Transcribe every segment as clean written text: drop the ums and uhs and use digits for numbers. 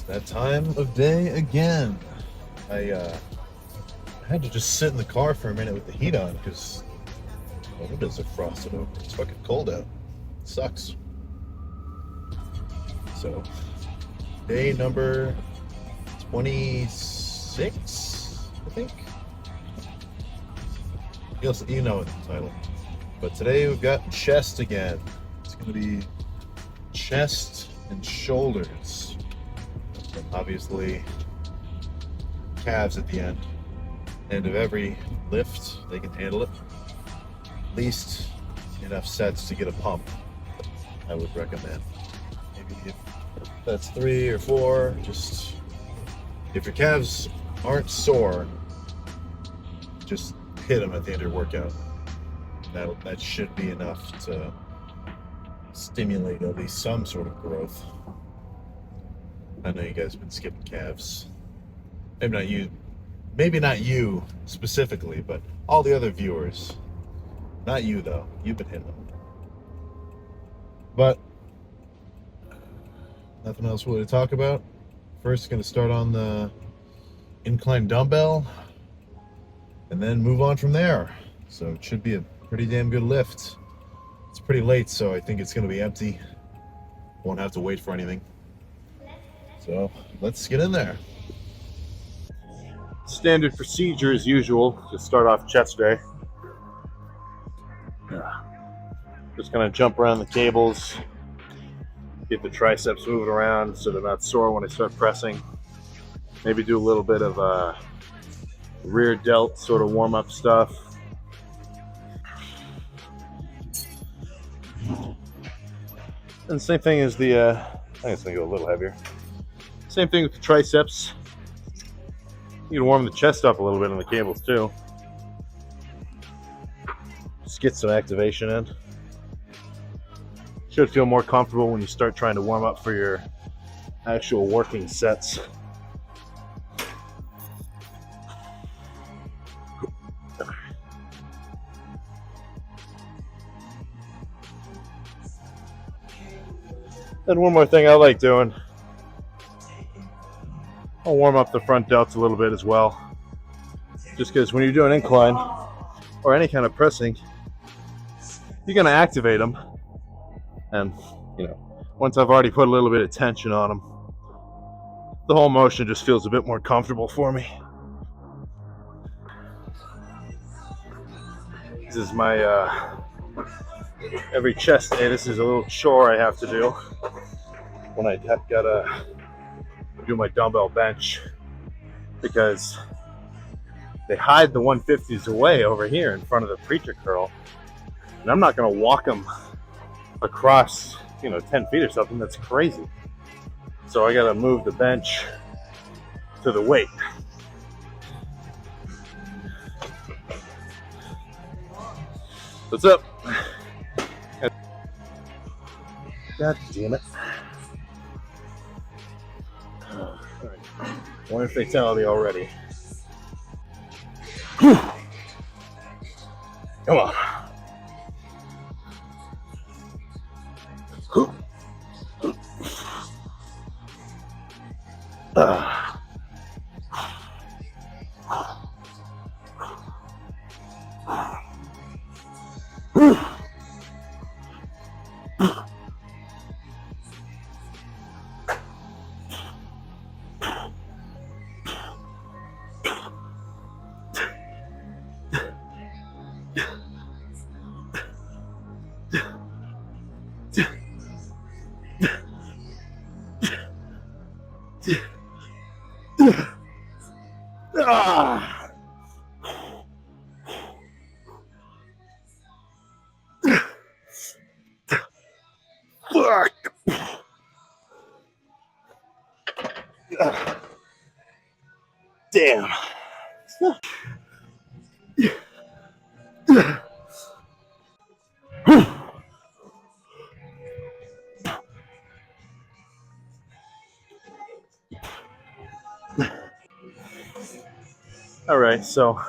That time of day again. I had to just sit in the car for a minute with the heat on because the windows are frosted over. It's fucking cold out. It sucks. So, day number 26, I think. You know the title. But today we've got chest again. It's going to be chest and shoulders. And obviously, calves at the end. End of every lift, they can handle it. At least enough sets to get a pump, I would recommend. Maybe if that's 3 or 4, just if your calves aren't sore, just hit them at the end of your workout. That should be enough to stimulate at least some sort of growth. I know you guys have been skipping calves. Maybe not you specifically, but all the other viewers. Not you though. You've been hitting them. But nothing else really to talk about. First, going to start on the incline dumbbell and then move on from there. So it should be a pretty damn good lift. It's pretty late, so I think it's going to be empty. Won't have to wait for anything. So let's get in there. Standard procedure as usual to start off chest day. Just gonna jump around the cables, get the triceps moving around so they're not sore when I start pressing. Maybe do a little bit of rear delt sort of warm-up stuff. And same thing as the, I think it's gonna go a little heavier. Same thing with the triceps. You can warm the chest up a little bit on the cables too. Just get some activation in. Should feel more comfortable when you start trying to warm up for your actual working sets. And one more thing I like doing, I'll warm up the front delts a little bit as well. Just because when you're doing incline or any kind of pressing, you're going to activate them. And, once I've already put a little bit of tension on them, the whole motion just feels a bit more comfortable for me. This is my, every chest day, this is a little chore I have to do when I gotta do my dumbbell bench, because they hide the 150s away over here in front of the preacher curl, and I'm not going to walk them across 10 feet or something. That's crazy. So I got to move the bench to the weight. What's up? God damn it. One fatality already. Come on. Fuck. Damn. All right, so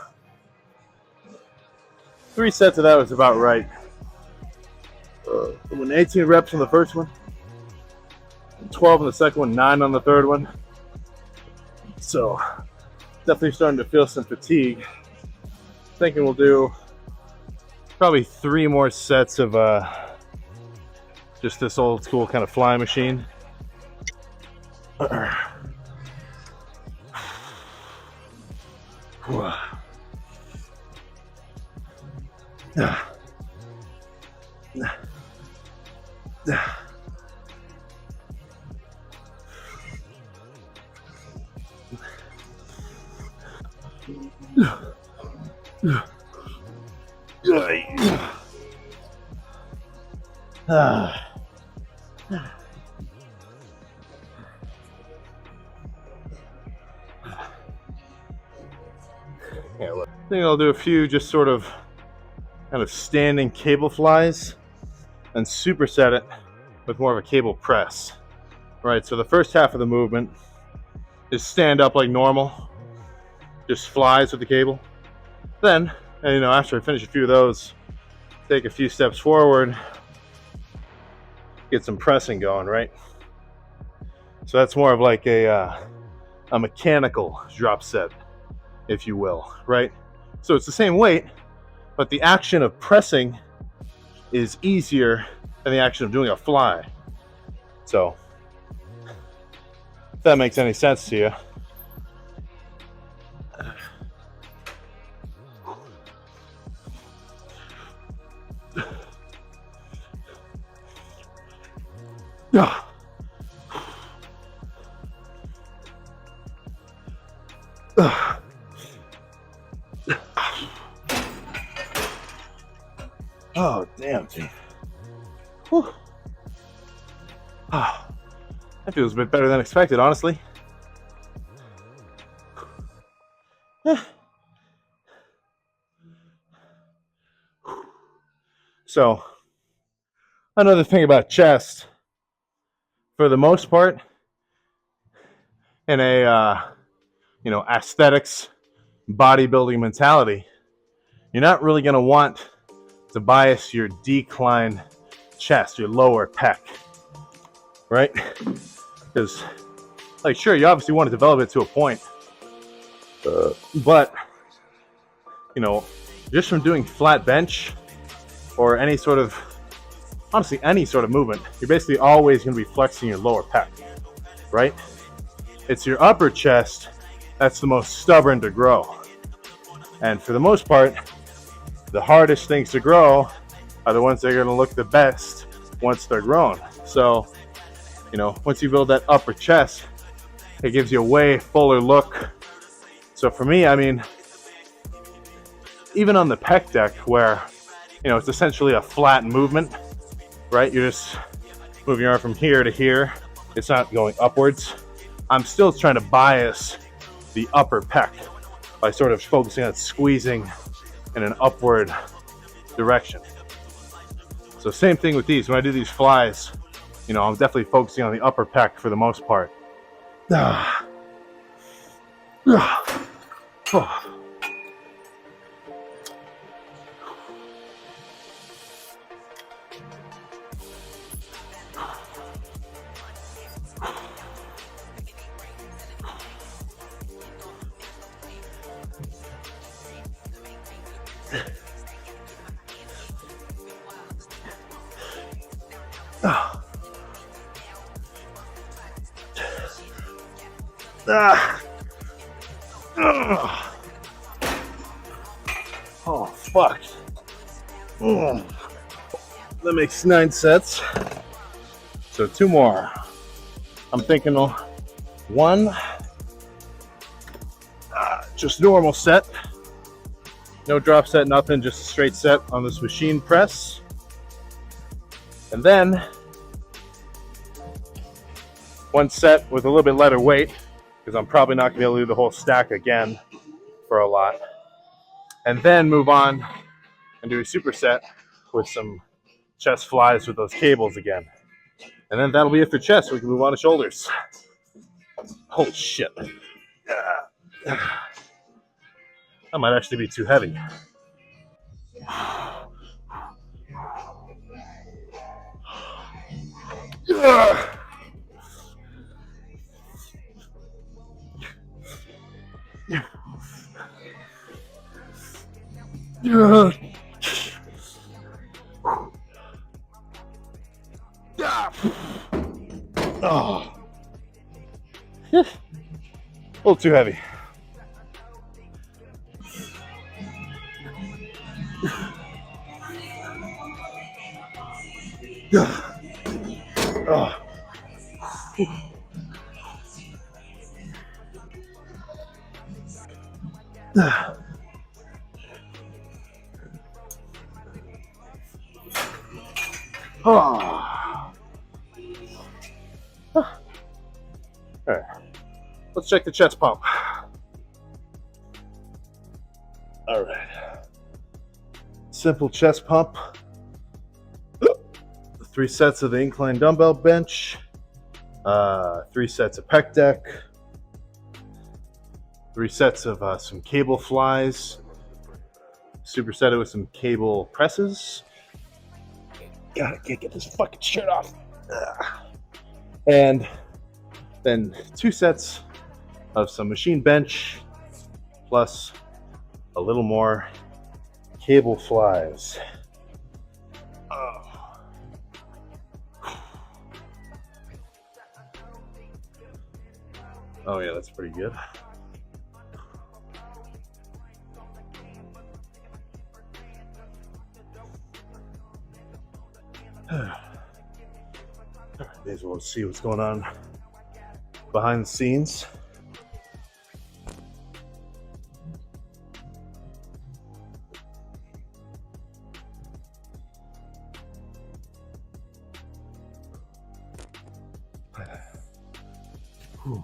3 sets of that was about right. When 18 reps on the first one, 12 on the second one, 9 on the third one. So definitely starting to feel some fatigue. Thinking we'll do probably 3 more sets of just this old school kind of fly machine. I think I'll do a few just sort of kind of standing cable flies and superset it with more of a cable press. Right, so the first half of the movement is stand up like normal, just flies with the cable. Then, after I finish a few of those, take a few steps forward, get some pressing going, right? So that's more of like a mechanical drop set, if you will, right? So it's the same weight, but the action of pressing is easier than the action of doing a fly. So, if that makes any sense to you. Oh, damn, dude. Whew. Oh, that feels a bit better than expected, honestly. So, another thing about chest, for the most part, in a aesthetics bodybuilding mentality, you're not really going to want to bias your decline chest, your lower pec, right? Because, sure, you obviously want to develop it to a point, but just from doing flat bench or any sort of movement, you're basically always going to be flexing your lower pec, right? It's your upper chest that's the most stubborn to grow. And for the most part, the hardest things to grow are the ones that are going to look the best once they're grown. So, once you build that upper chest, it gives you a way fuller look. So for me, even on the pec deck where, it's essentially a flat movement, right? You're just moving your arm from here to here. It's not going upwards. I'm still trying to bias the upper pec by sort of focusing on squeezing in an upward direction. So same thing with these. When I do these flies, I'm definitely focusing on the upper pec for the most part. Oh, fuck. That makes 9 sets. So 2 more. I'm thinking 1, just normal set. No drop set, nothing, just a straight set on this machine press. And then 1 set with a little bit lighter weight, because I'm probably not going to be able to do the whole stack again for a lot. And then move on and do a superset with some chest flies with those cables again. And then that'll be it for chest. We can move on to shoulders. Holy shit. That might actually be too heavy. Oh. A little too heavy. Oh. Oh. All right, let's check the chest pump. All right, simple chest pump. 3 sets of the incline dumbbell bench, 3 sets of pec deck, 3 sets of some cable flies, superset it with some cable presses. God, I can't get this fucking shirt off. And then 2 sets of some machine bench, plus a little more cable flies. Oh yeah, that's pretty good. May as well see what's going on behind the scenes. Whew.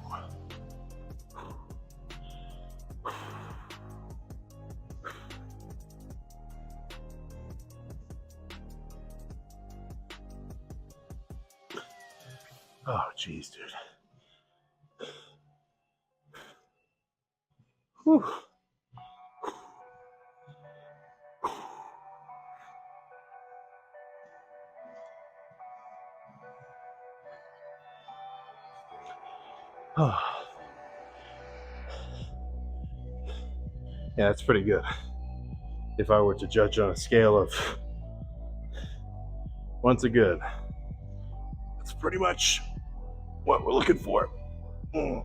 Oh, geez, dude. Whew. Oh. Yeah, that's pretty good. If I were to judge on a scale of 1 to good, that's pretty much what we're looking for. All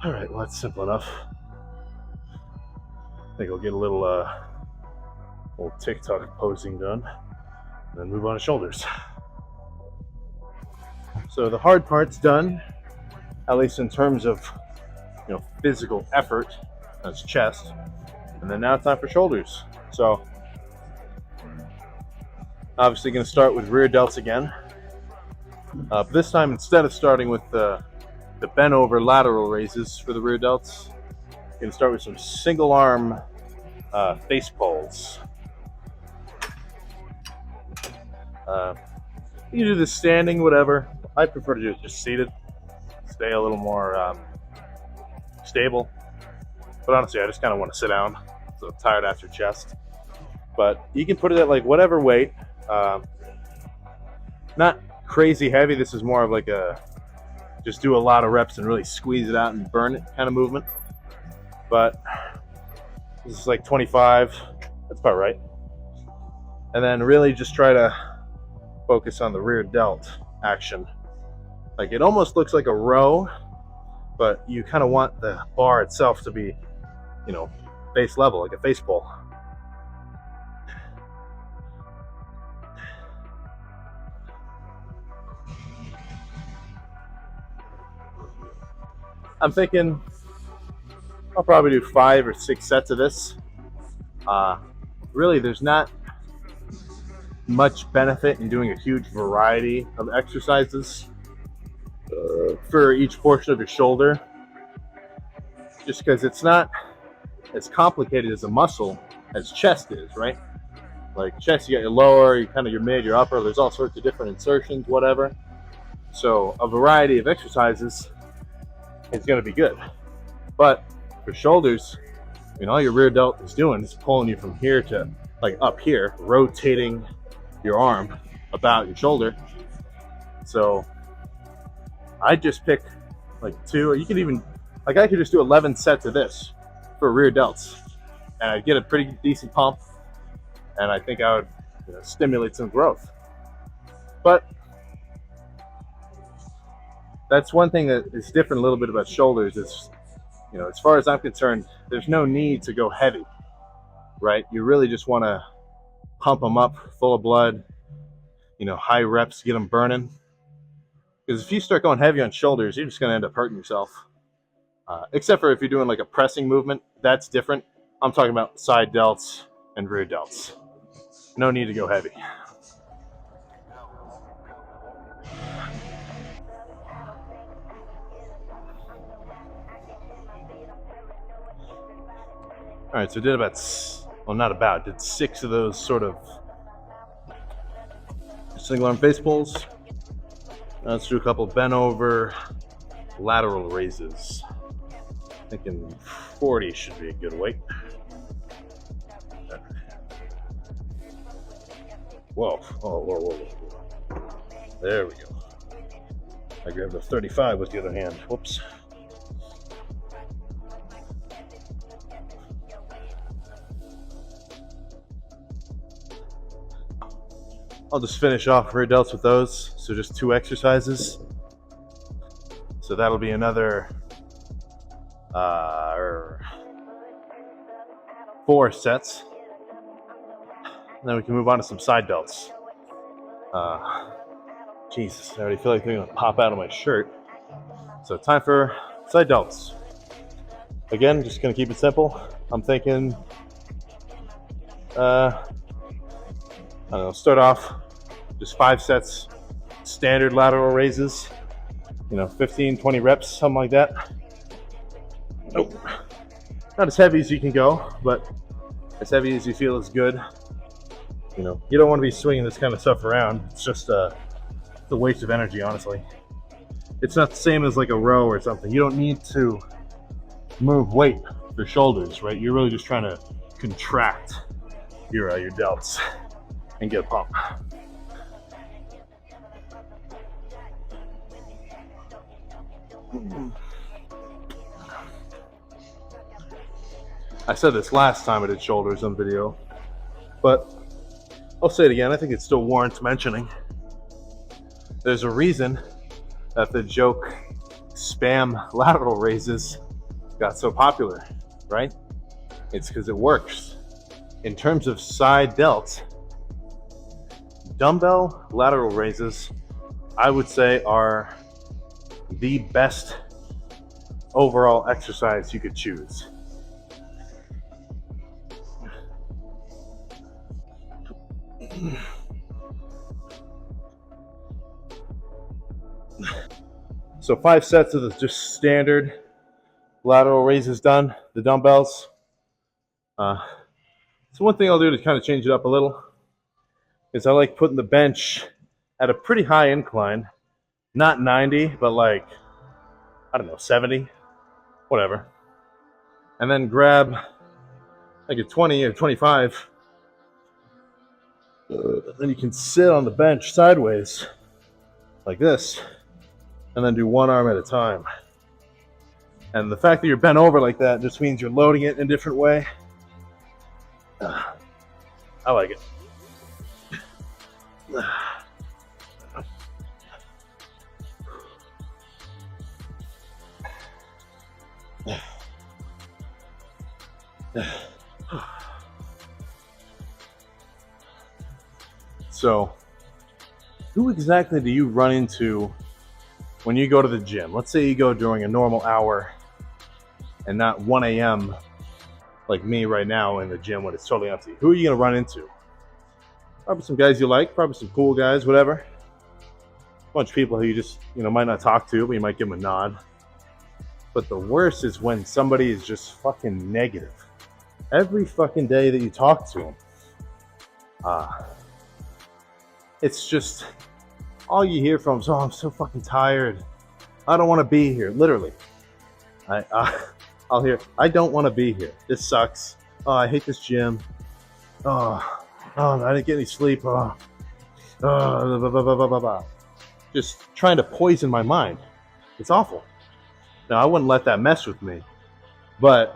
right, well, that's simple enough. I think I'll get a little TikTok posing done, and then move on to shoulders. So the hard part's done, at least in terms of physical effort. That's chest, and then now it's time for shoulders. So obviously going to start with rear delts again. But this time, instead of starting with the bent over lateral raises for the rear delts, I'm going to start with some single arm face pulls. You can do this standing, whatever. I prefer to do it just seated, stay a little more stable. But honestly, I just kind of want to sit down, so I'm tired after chest. But you can put it at like whatever weight. Not crazy heavy. This is more of like a just do a lot of reps and really squeeze it out and burn it kind of movement. But this is like 25. That's about right. And then really just try to focus on the rear delt action. Like it almost looks like a row, but you kind of want the bar itself to be, face level, like a face pull. I'm thinking I'll probably do 5 or 6 sets of this. Really, there's not much benefit in doing a huge variety of exercises for each portion of your shoulder, just because it's not as complicated as a muscle as chest is, right? Like chest, you got your lower, your mid, your upper. There's all sorts of different insertions, whatever. So a variety of exercises is going to be good. But for shoulders, all your rear delt is doing is pulling you from here to like up here, rotating your arm about your shoulder. So I just pick like 2, or you could even, like I could just do 11 sets of this for rear delts. and I'd get a pretty decent pump, and I think I would stimulate some growth. But that's one thing that is different a little bit about shoulders is, as far as I'm concerned, there's no need to go heavy, right? You really just want to pump them up full of blood, high reps, get them burning. Because if you start going heavy on shoulders, you're just going to end up hurting yourself. Except for if you're doing like a pressing movement, that's different. I'm talking about side delts and rear delts. No need to go heavy. All right, so did did 6 of those sort of single arm face pulls. Now let's do a couple bent over lateral raises. Thinking 40 should be a good weight. Whoa. Whoa. There we go. I grabbed a 35 with the other hand. Whoops. I'll just finish off rear delts with those. So just 2 exercises. So that'll be another 4 sets. And then we can move on to some side delts. Jesus, I already feel like they're gonna pop out of my shirt. So time for side delts. Again, just gonna keep it simple. I'm thinking, I don't know, start off just 5 sets, standard lateral raises, 15, 20 reps, something like that. Nope. Not as heavy as you can go, but as heavy as you feel is good. You don't want to be swinging this kind of stuff around. It's just a waste of energy, honestly. It's not the same as like a row or something. You don't need to move weight for shoulders, right? You're really just trying to contract your delts and get a pump. I said this last time I did shoulders on video, but I'll say it again. I think it still warrants mentioning. There's a reason that the joke spam lateral raises got so popular, right? It's because it works. In terms of side delts, dumbbell lateral raises, I would say, are the best overall exercise you could choose. So 5 sets of the just standard lateral raises done, the dumbbells. So one thing I'll do to kind of change it up a little is I like putting the bench at a pretty high incline, not 90, but like, 70, whatever. And then grab like a 20 or 25. Then you can sit on the bench sideways like this, and then do one arm at a time. And the fact that you're bent over like that just means you're loading it in a different way. I like it. So, who exactly do you run into when you go to the gym? Let's say you go during a normal hour and not 1 a.m. like me right now in the gym when it's totally empty. Who are you going to run into? Probably some guys you like, probably some cool guys, whatever. A bunch of people who you just, might not talk to, but you might give them a nod. But the worst is when somebody is just fucking negative. Every fucking day that you talk to them. It's just, all you hear from is, oh, I'm so fucking tired. I don't want to be here. Literally. I'll hear, I don't want to be here. This sucks. Oh, I hate this gym. Oh, I didn't get any sleep. Blah, blah, blah, blah. Just trying to poison my mind. It's awful. Now, I wouldn't let that mess with me. But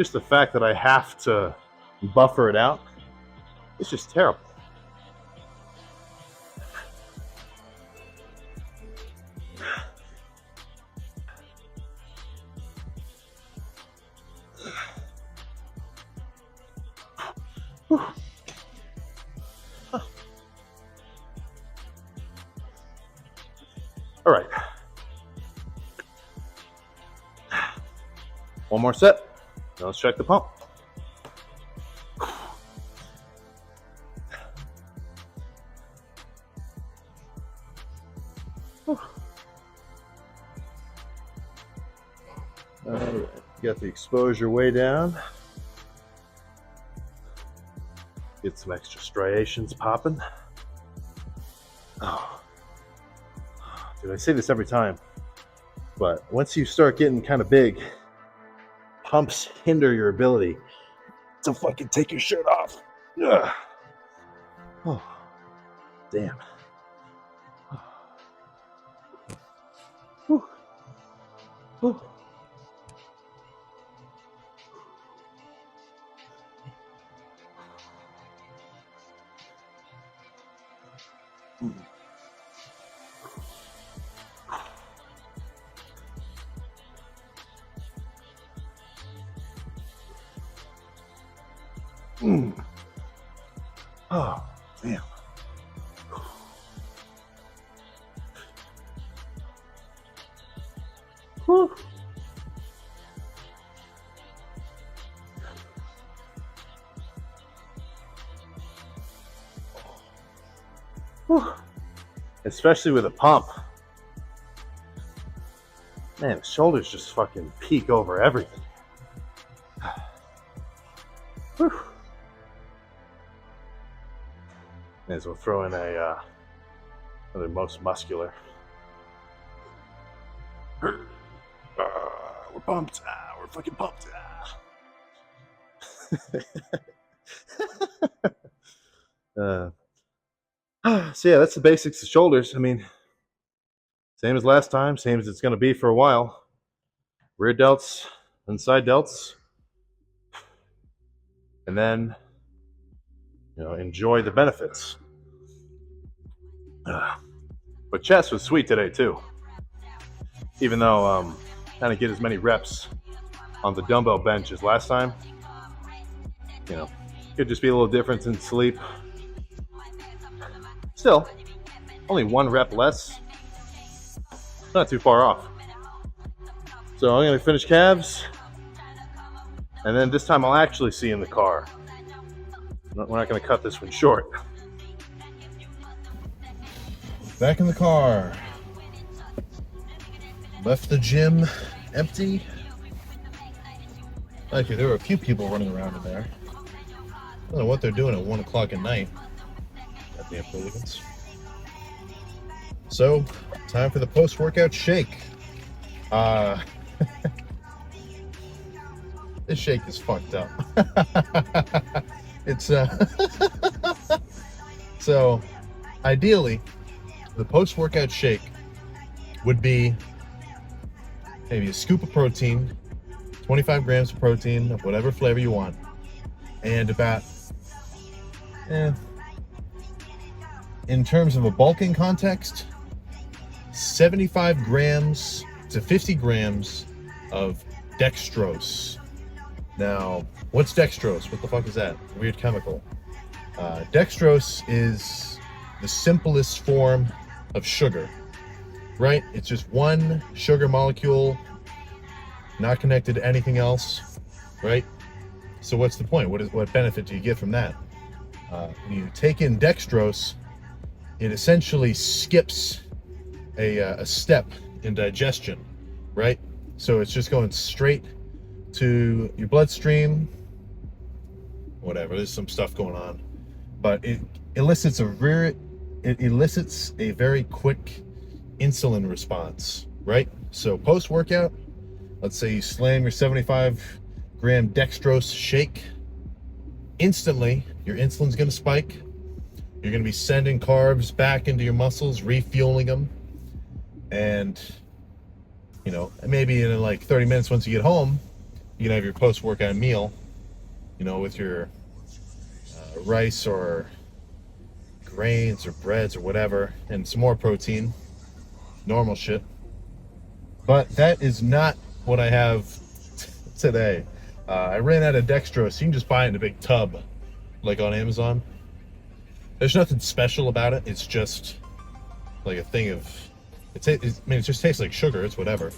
just the fact that I have to buffer it out, it's just terrible. All right. One more set. Now let's check the pump. Get the exposure way down. Get some extra striations popping. Oh. Dude, I say this every time, but once you start getting kind of big, pumps hinder your ability to fucking take your shirt off. Ugh. Oh, damn. Whew. Whew. Oh, damn. Whew. Whew. Especially with a pump. Man, the shoulders just fucking peak over everything. Whew. May as well throw in another most muscular. We're pumped. We're fucking pumped. So yeah, that's the basics of shoulders. I mean, same as last time, same as it's going to be for a while. Rear delts and side delts. And then, enjoy the benefits. But chest was sweet today too. Even though kind of get as many reps on the dumbbell bench as last time. Could just be a little difference in sleep. Still, only 1 rep less. Not too far off. So I'm going to finish calves. And then this time I'll actually see in the car. We're not going to cut this one short. Back in the car. Left the gym empty. Actually, there were a few people running around in there. I don't know what they're doing at 1 o'clock at night. Goddamn hooligans. So, time for the post-workout shake. This shake is fucked up. It's so ideally the post-workout shake would be maybe a scoop of protein, 25 grams of protein of whatever flavor you want, and about in terms of a bulking context, 75 grams to 50 grams of dextrose. Now, what's dextrose? What the fuck is that? Weird chemical. Dextrose is the simplest form of sugar, right? It's just one sugar molecule, not connected to anything else, right? So what's the point? What benefit do you get from that? When you take in dextrose, it essentially skips a step in digestion, right? So it's just going straight to your bloodstream, whatever. There's some stuff going on, but it elicits a very quick insulin response, right? So post-workout, let's say you slam your 75 gram dextrose shake, instantly your insulin's going to spike. You're going to be sending carbs back into your muscles, refueling them, and maybe in like 30 minutes once you get home, you can have your post-workout meal, you know, with your rice or grains or breads or whatever, and some more protein, normal shit. But that is not what I have today. I ran out of dextrose. You can just buy it in a big tub, like on Amazon. There's nothing special about it. It's just like a thing of, I mean, it just tastes like sugar. It's whatever.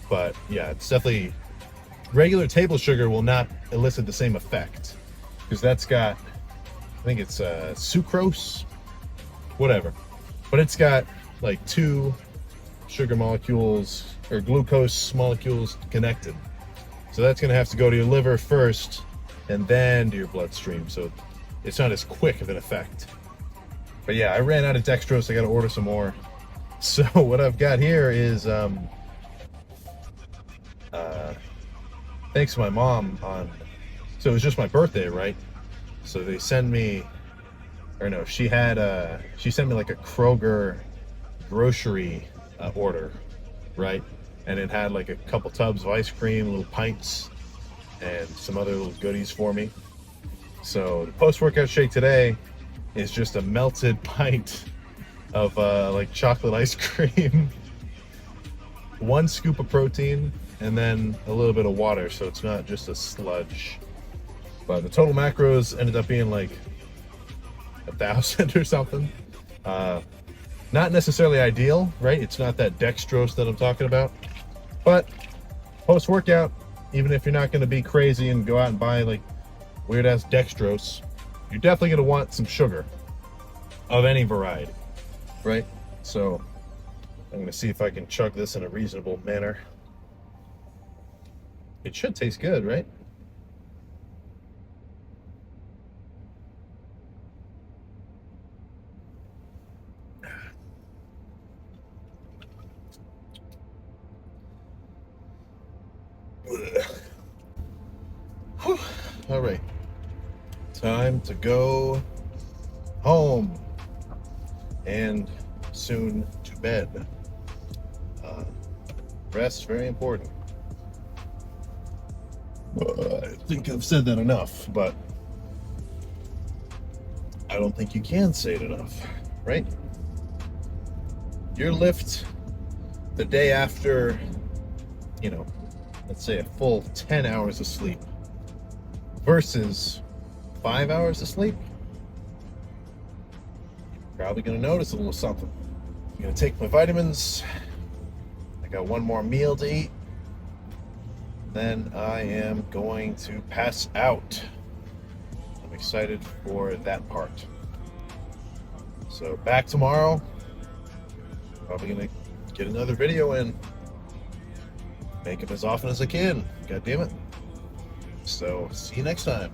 But yeah, it's definitely, regular table sugar will not elicit the same effect, because that's got, I think it's sucrose, whatever. But it's got like 2 sugar molecules or glucose molecules connected. So that's going to have to go to your liver first and then to your bloodstream. So it's not as quick of an effect. But yeah, I ran out of dextrose. I got to order some more. So what I've got here is, thanks to my mom so it was just my birthday, right? So they send me, or no, she sent me like a Kroger grocery order, right? And it had like a couple tubs of ice cream, little pints, and some other little goodies for me. So the post-workout shake today is just a melted pint of like chocolate ice cream, 1 scoop of protein, and then a little bit of water, so it's not just a sludge. But the total macros ended up being like 1,000 or something. Not necessarily ideal, right? It's not that dextrose that I'm talking about. But post-workout, even if you're not going to be crazy and go out and buy like weird-ass dextrose, you're definitely going to want some sugar of any variety, right? So I'm going to see if I can chug this in a reasonable manner. It should taste good, right? All right, time to go home and soon to bed. Rest, very important. I think I've said that enough, but I don't think you can say it enough, right? Your lift the day after, you know, let's say a full 10 hours of sleep versus 5 hours of sleep, you're probably going to notice a little something. I'm going to take my vitamins. I got 1 more meal to eat. Then I am going to pass out. I'm excited for that part. So back tomorrow. Probably going to get another video in. Make them as often as I can. God damn it. So, see you next time.